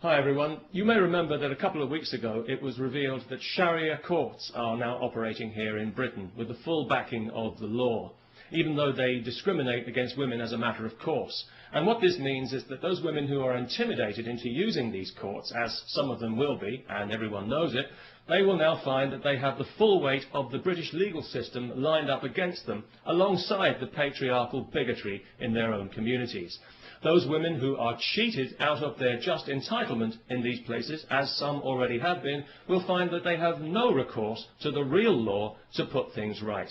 Hi everyone. You may remember that a couple of weeks ago it was revealed that Sharia courts are now operating here in Britain with the full backing of the law, even though they discriminate against women as a matter of course. And what this means is that those women who are intimidated into using these courts, as some of them will be, and everyone knows it, they will now find that they have the full weight of the British legal system lined up against them, alongside the patriarchal bigotry in their own communities. Those women who are cheated out of their just entitlement in these places, as some already have been, will find that they have no recourse to the real law to put things right.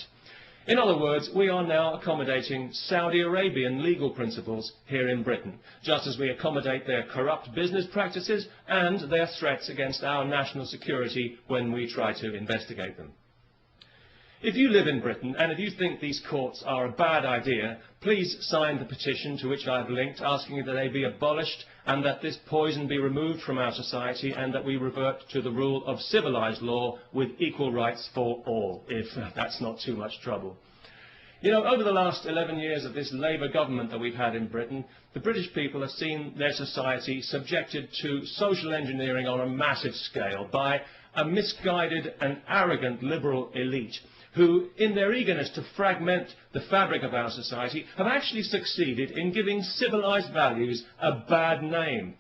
In other words, we are now accommodating Saudi Arabian legal principles here in Britain, just as we accommodate their corrupt business practices and their threats against our national security when we try to investigate them. If you live in Britain and if you think these courts are a bad idea, please sign the petition to which I have linked, asking that they be abolished and that this poison be removed from our society and that we revert to the rule of civilised law with equal rights for all, if that's not too much trouble. You know, over the last 11 years of this Labour government that we've had in Britain, the British people have seen their society subjected to social engineering on a massive scale by a misguided and arrogant liberal elite who, in their eagerness to fragment the fabric of our society, have actually succeeded in giving civilised values a bad name.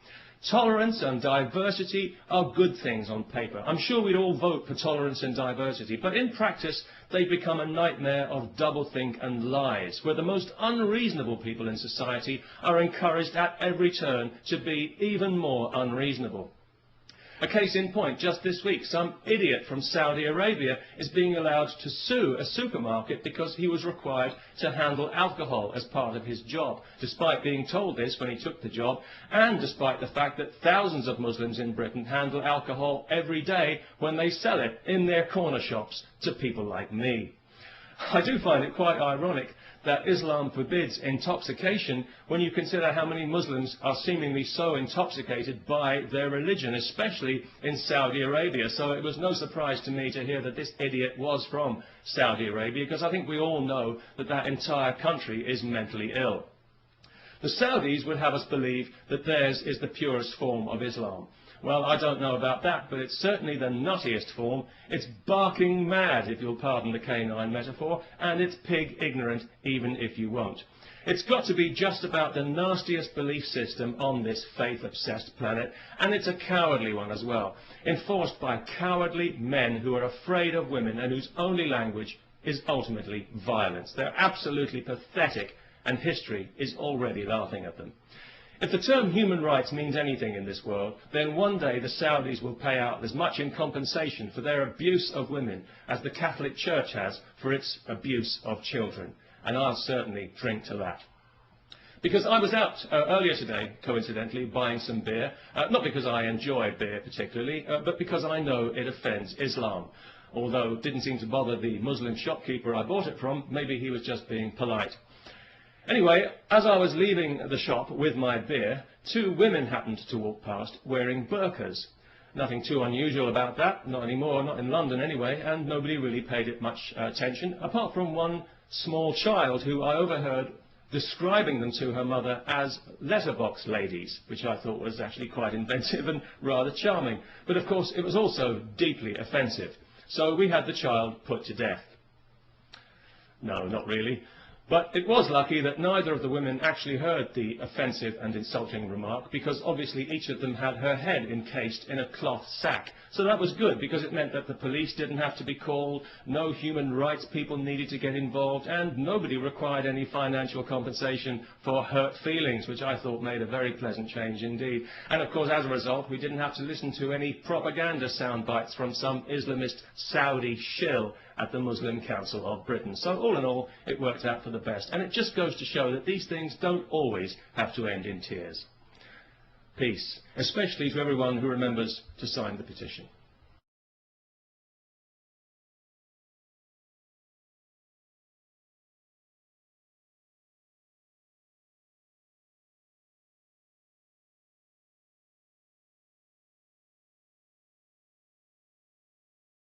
Tolerance and diversity are good things on paper. I'm sure we'd all vote for tolerance and diversity, but in practice they've become a nightmare of doublethink and lies, where the most unreasonable people in society are encouraged at every turn to be even more unreasonable. A case in point, just this week, some idiot from Saudi Arabia is being allowed to sue a supermarket because he was required to handle alcohol as part of his job, despite being told this when he took the job, and despite the fact that thousands of Muslims in Britain handle alcohol every day when they sell it in their corner shops to people like me. I do find it quite ironic that Islam forbids intoxication when you consider how many Muslims are seemingly so intoxicated by their religion, especially in Saudi Arabia. So it was no surprise to me to hear that this idiot was from Saudi Arabia, because I think we all know that that entire country is mentally ill. The Saudis would have us believe that theirs is the purest form of Islam. Well, I don't know about that, but it's certainly the nuttiest form. It's barking mad, if you'll pardon the canine metaphor, and it's pig ignorant, even if you won't. It's got to be just about the nastiest belief system on this faith-obsessed planet, and it's a cowardly one as well, enforced by cowardly men who are afraid of women and whose only language is ultimately violence. They're absolutely pathetic, and history is already laughing at them. If the term human rights means anything in this world, then one day the Saudis will pay out as much in compensation for their abuse of women as the Catholic Church has for its abuse of children. And I'll certainly drink to that. Because I was out earlier today, coincidentally, buying some beer, not because I enjoy beer particularly, but because I know it offends Islam. Although it didn't seem to bother the Muslim shopkeeper I bought it from, maybe he was just being polite. Anyway, as I was leaving the shop with my beer, two women happened to walk past wearing burqas. Nothing too unusual about that, not anymore, not in London anyway, and nobody really paid it much attention, apart from one small child who I overheard describing them to her mother as letterbox ladies, which I thought was actually quite inventive and rather charming. But of course it was also deeply offensive, so we had the child put to death. No, not really. But it was lucky that neither of the women actually heard the offensive and insulting remark, because obviously each of them had her head encased in a cloth sack. So that was good, because it meant that the police didn't have to be called, no human rights people needed to get involved, and nobody required any financial compensation for hurt feelings, which I thought made a very pleasant change indeed. And of course, as a result, we didn't have to listen to any propaganda sound bites from some Islamist Saudi shill at the Muslim Council of Britain. So all in all, it worked out for the best. And it just goes to show that these things don't always have to end in tears. Peace, especially to everyone who remembers to sign the petition.